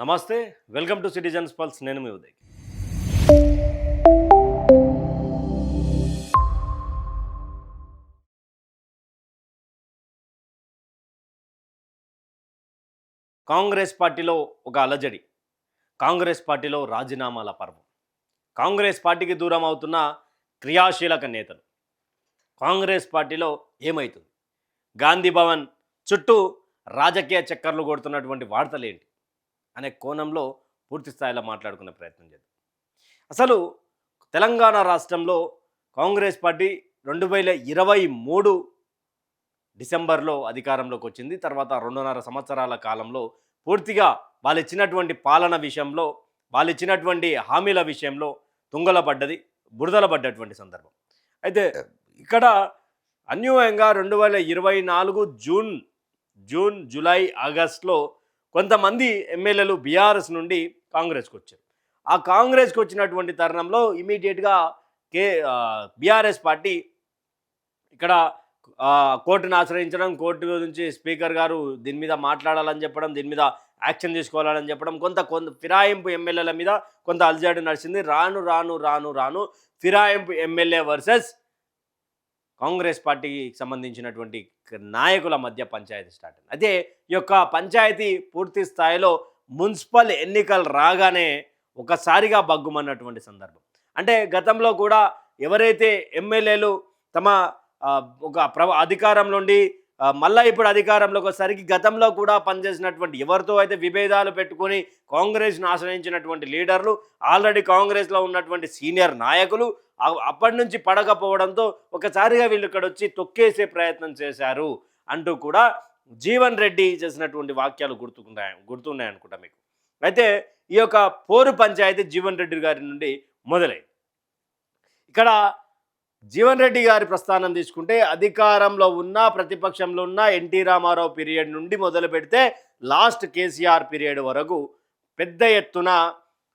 నమస్తే. Welcome to citizens pulse. నేను మీ ఉదయ్. కాంగ్రెస్ పార్టీలో ఒక అలజడి. కాంగ్రెస్ పార్టీలో రాజీనామాల పర్వం. కాంగ్రెస్ పార్టీకి దూరం అవుతున్న క్రియాశీలక నేతలు. కాంగ్రెస్ పార్టీలో ఏమవుతుంది? గాంధీ భవన్ చుట్టూ రాజకీయ చక్కర్లు కొడుతున్నటువంటి వార్తలేంటి అనే కోణంలో పూర్తి స్థాయిలో మాట్లాడుకునే ప్రయత్నం చేద్దాం. అసలు తెలంగాణ రాష్ట్రంలో కాంగ్రెస్ పార్టీ 2023 డిసెంబర్లో అధికారంలోకి వచ్చింది. తర్వాత 2.5 సంవత్సరాల కాలంలో పూర్తిగా వాళ్ళు ఇచ్చినటువంటి పాలన విషయంలో, వాళ్ళు ఇచ్చినటువంటి హామీల విషయంలో తుంగల పడ్డది, బురదల పడ్డటువంటి సందర్భం. అయితే ఇక్కడ అన్యూయంగా 2024 జూన్, జూలై, ఆగస్టులో కొంతమంది ఎమ్మెల్యేలు బీఆర్ఎస్ నుండి కాంగ్రెస్కి వచ్చారు. ఆ కాంగ్రెస్కి వచ్చినటువంటి తరుణంలో ఇమీడియట్గా బీఆర్ఎస్ పార్టీ ఇక్కడ కోర్టును ఆశ్రయించడం, కోర్టు నుంచి స్పీకర్ గారు దీని మీద మాట్లాడాలని చెప్పడం, దీని మీద యాక్షన్ తీసుకోవాలని చెప్పడం, కొంత ఫిరాయింపు ఎమ్మెల్యేల మీద కొంత అలజడి నడిచింది. రాను ఫిరాయింపు ఎమ్మెల్యే వర్సెస్ కాంగ్రెస్ పార్టీకి సంబంధించినటువంటి నాయకుల మధ్య పంచాయతీ స్టార్ట్ అయింది. అయితే ఈ యొక్క పంచాయతీ పూర్తి స్థాయిలో మున్సిపల్ ఎన్నికలు రాగానే ఒకసారిగా బగ్గుమన్నటువంటి సందర్భం. అంటే గతంలో కూడా ఎవరైతే ఎమ్మెల్యేలు తమ ఒక అధికారం నుండి మళ్ళీ ఇప్పుడు అధికారంలోకి వచ్చేసరికి గతంలో కూడా పనిచేసినటువంటి ఎవరితో అయితే విభేదాలు పెట్టుకొని కాంగ్రెస్ను ఆశ్రయించినటువంటి లీడర్లు, ఆల్రెడీ కాంగ్రెస్లో ఉన్నటువంటి సీనియర్ నాయకులు అప్పటి నుంచి పడకపోవడంతో ఒకసారిగా వీళ్ళు ఇక్కడ వచ్చి తొక్కేసే ప్రయత్నం చేశారు అంటూ కూడా జీవన్ రెడ్డి చేసినటువంటి వాక్యాలు గుర్తున్నాయి అనుకుంటా మీకు. అయితే ఈ యొక్క పోరు పంచాయతీ జీవన్ రెడ్డి గారి నుండి మొదలైంది. ఇక్కడ జీవన్ రెడ్డి గారి ప్రస్థానం తీసుకుంటే అధికారంలో ఉన్న, ప్రతిపక్షంలో ఉన్న ఎన్టీ రామారావు పీరియడ్ నుండి మొదలు పెడితే లాస్ట్ కేసీఆర్ పీరియడ్ వరకు పెద్ద ఎత్తున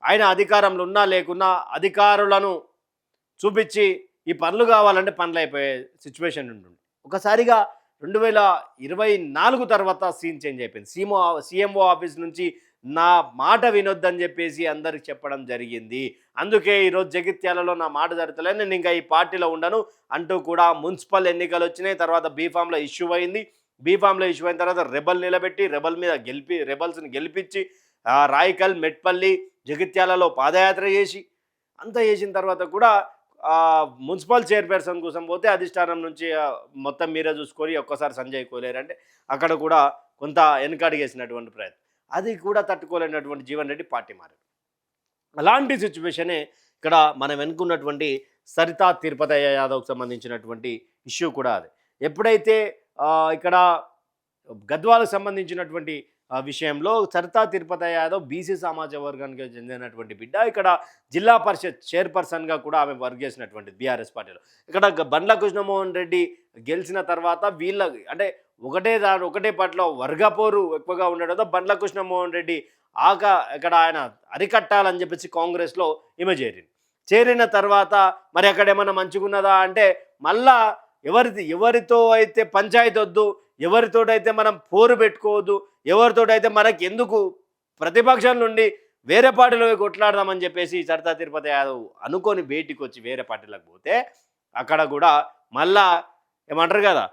ఆయన అధికారంలో ఉన్నా లేకున్నా అధికారులను చూపించి ఈ పనులు కావాలంటే పనులు అయిపోయే సిచ్యువేషన్ ఉంటుంది. ఒకసారిగా 2024 తర్వాత సీన్ చేంజ్ అయిపోయింది. సీఎంఓ ఆఫీస్ నుంచి నా మాట వినొద్దని చెప్పేసి అందరికి చెప్పడం జరిగింది. అందుకే ఈరోజు జగిత్యాలలో నా మాట జరుగుతలేదు, నేను ఇంకా ఈ పార్టీలో ఉండను అంటూ కూడా మున్సిపల్ ఎన్నికలు వచ్చినాయి. తర్వాత బీఫామ్లో ఇష్యూ అయింది. బీఫామ్లో ఇష్యూ అయిన తర్వాత రెబల్ నిలబెట్టి రెబల్స్ని గెలిపించి రాయికల్, మెట్పల్లి, జగిత్యాలలో పాదయాత్ర చేసి అంతా చేసిన తర్వాత కూడా మున్సిపల్ చైర్పర్సన్ కోసం పోతే అధిష్టానం నుంచి మొత్తం మీరే చూసుకొని ఒక్కసారి సంజయ్ కోలేరంటే అక్కడ కూడా కొంత వెనకడిగేసినటువంటి ప్రయత్నం. అది కూడా తట్టుకోలేనటువంటి జీవన్ రెడ్డి పార్టీ మారారు. అలాంటి సిచ్యువేషనే ఇక్కడ మనం ఎన్నుకున్నటువంటి సరితా తిరుపతయ్య యాదవ్కి సంబంధించినటువంటి ఇష్యూ కూడా అదే. ఎప్పుడైతే ఇక్కడ గద్వాలకు సంబంధించినటువంటి విషయంలో సరితా తిరుపతయ్య యాదవ్ బీసీ సామాజిక వర్గానికి చెందినటువంటి బిడ్డ, ఇక్కడ జిల్లా పరిషత్ చైర్పర్సన్గా కూడా ఆమె వర్క్ చేసినటువంటి బీఆర్ఎస్ పార్టీలో. ఇక్కడ బండ్ల కృష్ణమోహన్ రెడ్డి గెలిచిన తర్వాత వీళ్ళ అంటే ఒకటే పట్ల వర్గపోరు ఎక్కువగా ఉండడంతో బండ్ల కృష్ణమోహన్ రెడ్డి ఇక్కడ ఆయన అరికట్టాలని చెప్పేసి కాంగ్రెస్లో ఈమె చేరిన తర్వాత మరి అక్కడ ఏమైనా మంచిగున్నదా అంటే మళ్ళా ఎవరితో అయితే పంచాయతీ వద్దు, ఎవరితోటైతే మనం పోరు పెట్టుకోవద్దు, ఎవరితోటైతే మనకి ఎందుకు ప్రతిపక్షం నుండి వేరే పార్టీలో కొట్లాడదామని చెప్పేసి సరితా తిరుపతి యాదవ్ అనుకొని బయటికి వచ్చి వేరే పార్టీలకు పోతే అక్కడ కూడా మళ్ళా ఏమంటారు కదా,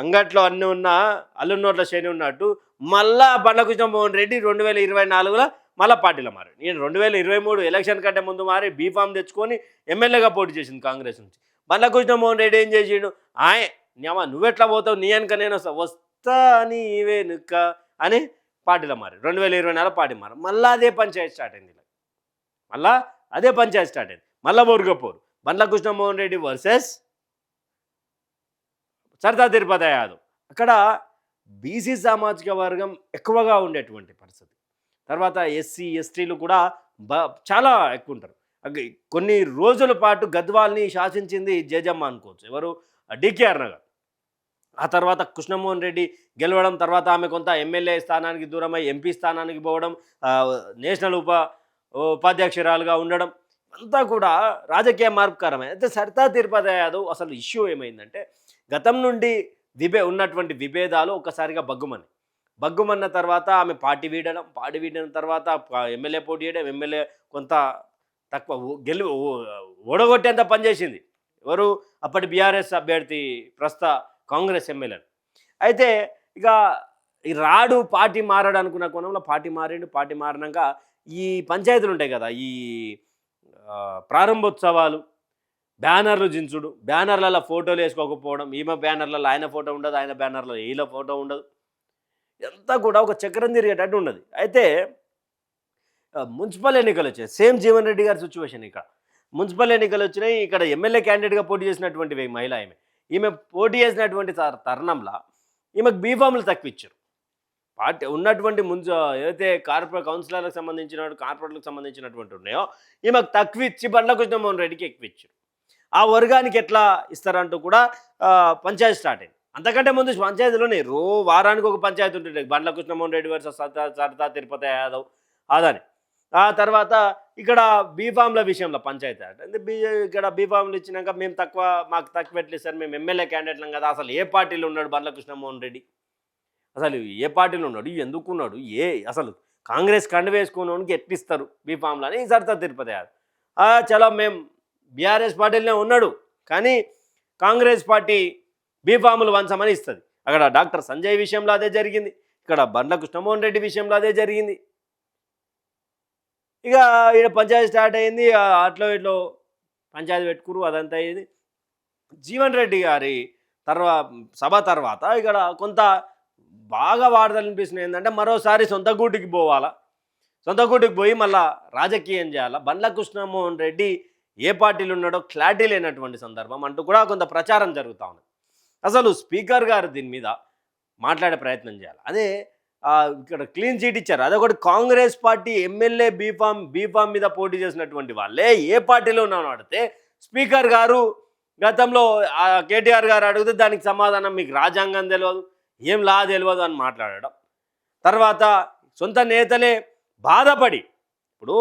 అంగట్లో అన్నీ ఉన్నా అల్లున్నోట్ల శని ఉన్నట్టు మళ్ళా బండ్ల కృష్ణమోహన్ రెడ్డి 2024లో మళ్ళీ పార్టీలో మారాడు. నేను 2023 ఎలక్షన్ కంటే ముందు మారి బీఫామ్ తెచ్చుకొని ఎమ్మెల్యేగా పోటీ చేసింది కాంగ్రెస్ నుంచి. బండ్ల కృష్ణమోహన్ రెడ్డి ఏం చేసిండు, నువ్వెట్లా పోతావు, నీ వెనుక నేను వస్తా నీ వెనుక అని పార్టీలో మారి 2024 పార్టీ మారు. మళ్ళీ అదే పంచాయతీ స్టార్ట్ అయింది. మళ్ళీ బొరుగపోరు బండ్ల కృష్ణమోహన్ రెడ్డి వర్సెస్ సరితా తిరుపతి యాదవ్. అక్కడ బీసీ సామాజిక వర్గం ఎక్కువగా ఉండేటువంటి పరిస్థితి. తర్వాత ఎస్సీ ఎస్టీలు కూడా చాలా ఎక్కువ ఉంటారు. కొన్ని రోజుల పాటు గద్వాల్ని శాసించింది జేజమ్మ అనుకోవచ్చు, ఎవరు, డికేఆర్ నగర్. ఆ తర్వాత కృష్ణమోహన్ రెడ్డి గెలవడం, తర్వాత ఆమె కొంత ఎమ్మెల్యే స్థానానికి దూరమై ఎంపీ స్థానానికి పోవడం, నేషనల్ ఉపాధ్యక్షురాలుగా ఉండడం అంతా కూడా రాజకీయ మార్పుకరమే. అయితే సరితా తిరుపతి యాదవ్ అసలు ఇష్యూ ఏమైందంటే గతం నుండి ఉన్నటువంటి విభేదాలు ఒక్కసారిగా బగ్గుమన్న తర్వాత ఆమె పార్టీ వీడిన తర్వాత ఎమ్మెల్యే పోటీ చేయడం, ఎమ్మెల్యే కొంత తక్కువ ఓడగొట్టేంత పనిచేసింది. ఎవరు? అప్పటి బీఆర్ఎస్ అభ్యర్థి ప్రస్తుత కాంగ్రెస్ ఎమ్మెల్యేలు. అయితే ఇక ఈ రాడు పార్టీ మారాడు అనుకున్న కోణంలో పార్టీ మారిండు. పార్టీ మారినాక ఈ పంచాయతీలు ఉంటాయి కదా, ఈ ప్రారంభోత్సవాలు, బ్యానర్లు జించుడు, బ్యానర్లలో ఫోటోలు వేసుకోకపోవడం, ఈమె బ్యానర్లలో ఆయన ఫోటో ఉండదు, ఆయన బ్యానర్లో ఈల ఫోటో ఉండదు, ఎంత కూడా ఒక చక్రం తిరిగేటట్టు ఉండదు. అయితే మున్సిపల్ ఎన్నికలు వచ్చాయి. సేమ్ జీవన్ రెడ్డి గారి సిచ్యువేషన్. ఇక్కడ మున్సిపల్ ఎన్నికలు వచ్చినాయి. ఇక్కడ ఎమ్మెల్యే క్యాండిడేట్గా పోటీ చేసినటువంటి మహిళ ఈమె పోటీ చేసినటువంటి తరుణంలో ఈమెకు బీఫామ్లు తక్కువ ఇచ్చారు. పార్టీ ఉన్నటువంటి ఏదైతే కౌన్సిలర్లకు కార్పొరేట్లకు సంబంధించినటువంటి ఉన్నాయో ఈమెకు తక్కువ ఇచ్చి బండ్ల కృష్ణమోహన్ రెడ్డికి ఎక్కువ ఇచ్చారు. ఆ వర్గానికి ఎట్లా ఇస్తారంటూ కూడా పంచాయతీ స్టార్ట్ అయింది. అంతకంటే ముందు పంచాయతీలోనే వారానికి ఒక పంచాయతీ ఉంటుండే. బండ్ల కృష్ణమోహన్ రెడ్డి వర్సెస్ సరితా తిరుపతి యాదవ్ అదని. ఆ తర్వాత ఇక్కడ బీఫామ్ల విషయంలో పంచాయతీ ఇక్కడ బీఫామ్లు ఇచ్చినాక మాకు తక్కువ ఎట్లా ఇస్తారు, మేము ఎమ్మెల్యే క్యాండిడేట్లం కదా, అసలు ఏ పార్టీలో ఉన్నాడు బండ్ల కృష్ణమోహన్ రెడ్డి, అసలు ఏ పార్టీలో ఉన్నాడు, ఎందుకున్నాడు, అసలు కాంగ్రెస్ కండు వేసుకున్నోనికి ఎట్లిస్తారు బీఫామ్లు అని సరితా తిరుపతి యాదవ్. చలో మేము బీఆర్ఎస్ పార్టీలోనే ఉన్నాడు కానీ కాంగ్రెస్ పార్టీ బీఫాములు వంచమని ఇస్తుంది. అక్కడ డాక్టర్ సంజయ్ విషయంలో అదే జరిగింది, ఇక్కడ బండ్ల కృష్ణమోహన్ రెడ్డి విషయంలో అదే జరిగింది. ఇక ఈడ పంచాయతీ స్టార్ట్ అయింది. అట్లో ఇట్లో పంచాయతీ పెట్టుకురు, అదంతా అయ్యింది. జీవన్ రెడ్డి గారి సభ తర్వాత ఇక్కడ కొంత బాగా వార్తలు అనిపిస్తున్నాయి. ఏంటంటే మరోసారి సొంత గూటికి పోవాలా, సొంత గూటికి పోయి మళ్ళా రాజకీయం చేయాలా, బండ్ల కృష్ణమోహన్ రెడ్డి ఏ పార్టీలు ఉన్నాడో క్లారిటీ లేనటువంటి సందర్భం అంటూ కూడా కొంత ప్రచారం జరుగుతూ ఉంది. అసలు స్పీకర్ గారు దీని మీద మాట్లాడే ప్రయత్నం చేయాలి. అదే ఇక్కడ క్లీన్ చీట్ ఇచ్చారు. అదొకటి కాంగ్రెస్ పార్టీ ఎమ్మెల్యే బీఫామ్ మీద పోటీ చేసినటువంటి వాళ్ళే ఏ పార్టీలో ఉన్నామని అడిగితే స్పీకర్ గారు గతంలో కేటీఆర్ గారు అడిగితే దానికి సమాధానం మీకు రాజ్యాంగం తెలియదు, ఏం లా తెలియదు అని మాట్లాడడం. తర్వాత సొంత నేతలే బాధపడి ఇప్పుడు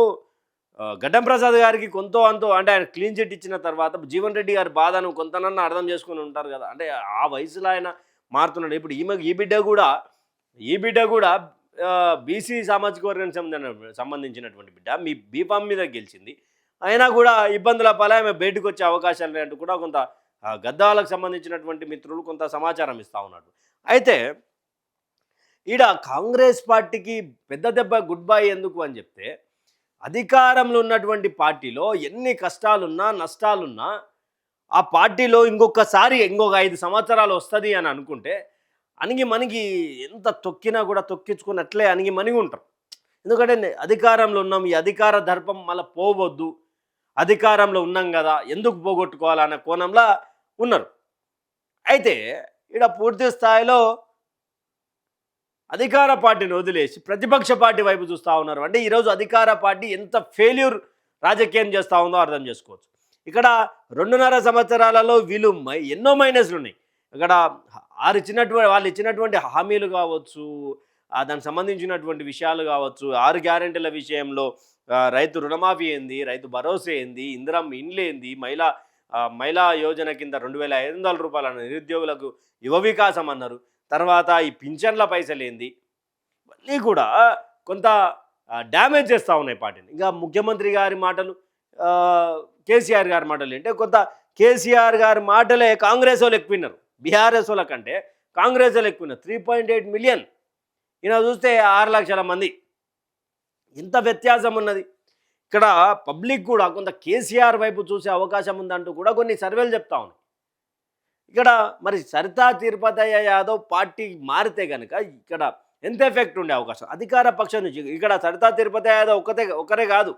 గడ్డం ప్రసాద్ గారికి కొంతో అంతో అంటే ఆయన క్లీన్ చిట్ ఇచ్చిన తర్వాత జీవన్ రెడ్డి గారి బాధను కొంతనన్నా అర్థం చేసుకుని ఉంటారు కదా. అంటే ఆ వయసులో ఆయన మారుతున్నాడు. ఇప్పుడు ఈ బిడ్డ కూడా బీసీ సామాజిక వర్గానికి సంబంధించినటువంటి బిడ్డ మీ బీఫామ్ మీద గెలిచింది. అయినా కూడా ఇబ్బందుల పాలై ఆమె బయటకు వచ్చే అవకాశాలు లేదంటూ కూడా కొంత గద్దాలకు సంబంధించినటువంటి మిత్రులు కొంత సమాచారం ఇస్తూ ఉన్నారు. అయితే ఈడ కాంగ్రెస్ పార్టీకి పెద్ద దెబ్బ గుడ్ బై ఎందుకు అని చెప్తే, అధికారంలో ఉన్నటువంటి పార్టీలో ఎన్ని కష్టాలున్నా నష్టాలున్నా ఆ పార్టీలో ఇంకొక 5 సంవత్సరాలు వస్తుంది అని అనుకుంటే మనకి ఎంత తొక్కినా కూడా తొక్కించుకున్నట్లే మనిగి ఉంటారు. ఎందుకంటే అధికారంలో ఉన్నాం, ఈ అధికార దర్పం మళ్ళీ పోవద్దు, అధికారంలో ఉన్నాం కదా ఎందుకు పోగొట్టుకోవాలన్న కోణంలో ఉన్నారు. అయితే ఈడ పూర్తి స్థాయిలో అధికార పార్టీని వదిలేసి ప్రతిపక్ష పార్టీ వైపు చూస్తూ ఉన్నారు. అంటే ఈరోజు అధికార పార్టీ ఎంత ఫెయిల్యూర్ రాజకీయం చేస్తూ ఉందో అర్థం చేసుకోవచ్చు. ఇక్కడ 2.5 సంవత్సరాలలో వీళ్ళు ఎన్నో మైనస్లు ఉన్నాయి. ఇక్కడ వాళ్ళు ఇచ్చినటువంటి హామీలు కావచ్చు, దానికి సంబంధించినటువంటి విషయాలు కావచ్చు, 6 గ్యారెంటీల విషయంలో రైతు రుణమాఫీ ఏంది, రైతు భరోసా ఏంది, ఇందిరమ్మ ఇండ్లు ఏంది, మహిళా యోజన కింద 2,500 రూపాయలు నిరుద్యోగులకు యువ వికాసం అన్నారు. తర్వాత ఈ పింఛన్ల పైసలు ఏంది, ఇవన్నీ కూడా కొంత డ్యామేజ్ చేస్తూ ఉన్నాయి పార్టీని. ఇంకా ముఖ్యమంత్రి గారి మాటలు, కేసీఆర్ గారి మాటలు అంటే కొంత కేసీఆర్ గారి మాటలే కాంగ్రెస్ వాళ్ళు ఎక్కువిన్నారు. బీఆర్ఎస్ వాళ్ళ కంటే కాంగ్రెస్ వాళ్ళు ఎక్కువిన్నారు. 3.8 మిలియన్, ఈయన చూస్తే 6 లక్షల మంది. ఇంత వ్యత్యాసం ఉన్నది. ఇక్కడ పబ్లిక్ కూడా కొంత కేసీఆర్ వైపు చూసే అవకాశం ఉందంటూ కూడా కొన్ని సర్వేలు చెప్తా ఉన్నాయి. ఇక్కడ మరి సరితా తిరుపతి యాదవ్ పార్టీ మారితే కనుక ఇక్కడ ఎంత ఎఫెక్ట్ ఉండే అవకాశం అధికార పక్షం నుంచి. ఇక్కడ సరితా తిరుపతి యాదవ్ ఒకరే కాదు,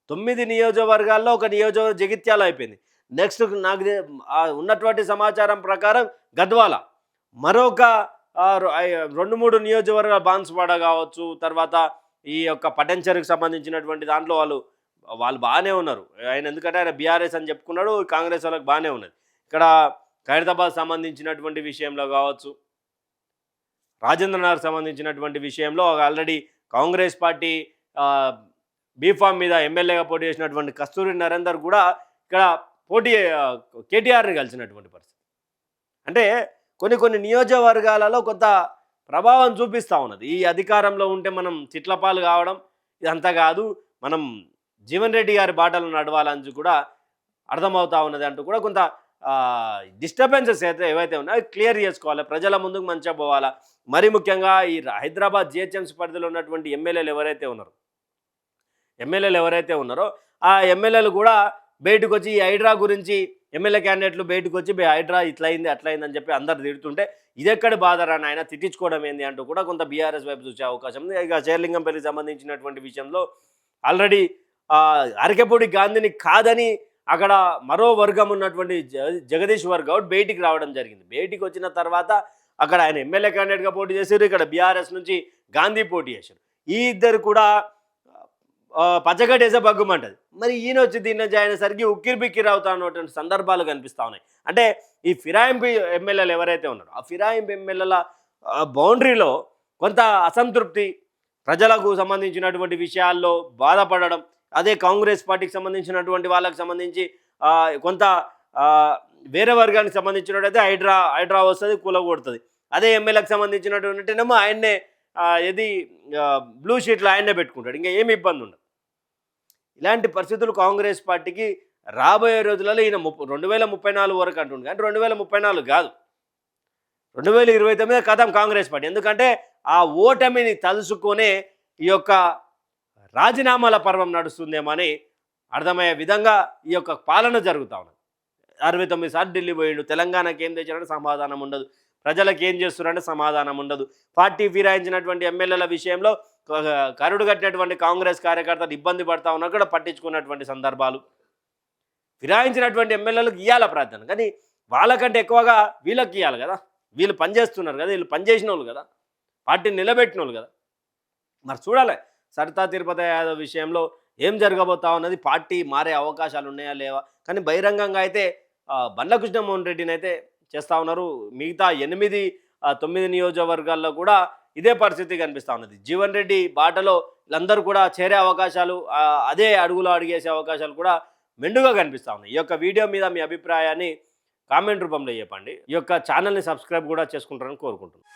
9 నియోజకవర్గాల్లో ఒక నియోజకవర్గం జగిత్యాల అయిపోయింది. నెక్స్ట్ నాకు ఉన్నటువంటి సమాచారం ప్రకారం గద్వాల, మరొక 2-3 నియోజకవర్గాల బాన్సువాడ కావచ్చు, తర్వాత ఈ యొక్క పటంచెరుకు సంబంధించినటువంటి దాంట్లో వాళ్ళు బాగానే ఉన్నారు. ఎందుకంటే ఆయన బీఆర్ఎస్ అని చెప్పుకున్నాడు, కాంగ్రెస్ వాళ్ళకి బాగానే ఉన్నది. ఇక్కడ ఖైరతాబాద్ సంబంధించినటువంటి విషయంలో కావచ్చు, రాజేంద్రనగర్ సంబంధించినటువంటి విషయంలో ఆల్రెడీ కాంగ్రెస్ పార్టీ బీఫామ్ మీద ఎమ్మెల్యేగా పోటీ చేసినటువంటి కస్తూరి నరేందర్ కూడా ఇక్కడ కేటీఆర్ని కలిసినటువంటి పరిస్థితి. అంటే కొన్ని నియోజకవర్గాలలో కొంత ప్రభావం చూపిస్తూ ఉన్నది. ఈ అధికారంలో ఉంటే మనం చిట్లపాలు కావడం ఇదంతా కాదు, మనం జీవన్ రెడ్డి గారి బాటలు నడవాలని కూడా అర్థమవుతా ఉన్నది అంటూ కూడా కొంత డిస్టర్బెన్సెస్ అయితే ఏవైతే ఉన్నాయో క్లియర్ చేసుకోవాలి, ప్రజల ముందుకు మంచిగా పోవాలా. మరి ముఖ్యంగా ఈ హైదరాబాద్ జిహెచ్ఎంసీ పరిధిలో ఉన్నటువంటి ఎమ్మెల్యేలు ఎవరైతే ఉన్నారో ఆ ఎమ్మెల్యేలు కూడా బయటకు వచ్చి ఈ హైడ్రా గురించి ఎమ్మెల్యే క్యాండిడేట్లు బయటకు వచ్చి హైడ్రా ఇట్లయింది అట్లయింది అని చెప్పి అందరు తిడుతుంటే ఇదెక్కడి బాధరా ఆయన తిట్టించుకోవడం ఏంది అంటూ కూడా కొంత బీఆర్ఎస్ వైపు చూసే అవకాశం ఉంది. ఇక శేర్లింగంపల్లికి సంబంధించినటువంటి విషయంలో ఆల్రెడీ అరకెపూడి గాంధీని కాదని అక్కడ మరో వర్గం ఉన్నటువంటి జగదీశ్వర్ గౌడ్ బయటికి రావడం జరిగింది. బయటికి వచ్చిన తర్వాత అక్కడ ఆయన ఎమ్మెల్యే క్యాండిడేట్గా పోటీ చేశారు, ఇక్కడ బీఆర్ఎస్ నుంచి గాంధీ పోటీ చేశారు. ఈ ఇద్దరు కూడా పచ్చగడ్డేసే బగ్గుమంటది. మరి ఈయన వచ్చి దీన్ని చేయనేసరికి ఉక్కిరి బిక్కిరి అవుతా ఉన్నటువంటి సందర్భాలు కనిపిస్తూ ఉన్నాయి. అంటే ఈ ఫిరాయింపు ఎమ్మెల్యేలు ఎవరైతే ఉన్నారో ఆ ఫిరాయింపు ఎమ్మెల్యేల బౌండరీలో కొంత అసంతృప్తి, ప్రజలకు సంబంధించినటువంటి విషయాల్లో బాధపడడం, అదే కాంగ్రెస్ పార్టీకి సంబంధించినటువంటి వాళ్ళకి సంబంధించి కొంత వేరే వర్గానికి సంబంధించినట్టయితే హైడ్రా వస్తుంది, కూలగొడుతుంది. అదే ఎమ్మెల్యేకి సంబంధించినటువంటినేమో ఆయన్నే ఏది బ్లూ షీట్లో ఆయన్నే పెట్టుకుంటాడు, ఇంకా ఏమి ఇబ్బంది ఉండదు. ఇలాంటి పరిస్థితులు కాంగ్రెస్ పార్టీకి రాబోయే రోజులలో ఈయన 2034 వరకు అంటుంది, కానీ 2034 కాదు, 2029 కథం కాంగ్రెస్ పార్టీ. ఎందుకంటే ఆ ఓటమిని తలుసుకొనే ఈ యొక్క రాజీనామాల పర్వం నడుస్తుందేమో అని అర్థమయ్యే విధంగా ఈ యొక్క పాలన జరుగుతూ ఉన్నది. 69 సార్లు ఢిల్లీ పోయిండు, తెలంగాణకి ఏం తెచ్చాడంటే సమాధానం ఉండదు, ప్రజలకు ఏం చేస్తున్నారంటే సమాధానం ఉండదు. పార్టీ ఫిరాయించినటువంటి ఎమ్మెల్యేల విషయంలో కరుడు కట్టినటువంటి కాంగ్రెస్ కార్యకర్తలు ఇబ్బంది పడతా ఉన్నా కూడా పట్టించుకున్నటువంటి సందర్భాలు. ఫిరాయించినటువంటి ఎమ్మెల్యేలకు ఇవ్వాలి ప్రార్థన, కానీ వాళ్ళకంటే ఎక్కువగా వీళ్ళకి ఇవ్వాలి కదా. వీళ్ళు పనిచేస్తున్నారు కదా, వీళ్ళు పనిచేసిన వాళ్ళు కదా, పార్టీని నిలబెట్టిన వాళ్ళు కదా. మరి చూడాలి సరితా తిరుపతి యాదవ్ విషయంలో ఏం జరగబోతా ఉన్నది, పార్టీ మారే అవకాశాలు ఉన్నాయా లేవా. కానీ బహిరంగంగా అయితే బండ్ల కృష్ణమోహన్ రెడ్డిని అయితే చేస్తూ ఉన్నారు. మిగతా 8-9 నియోజకవర్గాల్లో కూడా ఇదే పరిస్థితి కనిపిస్తూ ఉన్నది. జీవన్ రెడ్డి బాటలో వీళ్ళందరూ కూడా చేరే అవకాశాలు, అదే అడుగులో అడిగేసే అవకాశాలు కూడా మెండుగా కనిపిస్తూ ఉన్నాయి. ఈ యొక్క వీడియో మీద మీ అభిప్రాయాన్ని కామెంట్ రూపంలో చెప్పండి. ఈ యొక్క ఛానల్ని సబ్స్క్రైబ్ కూడా చేసుకుంటారని కోరుకుంటున్నాను.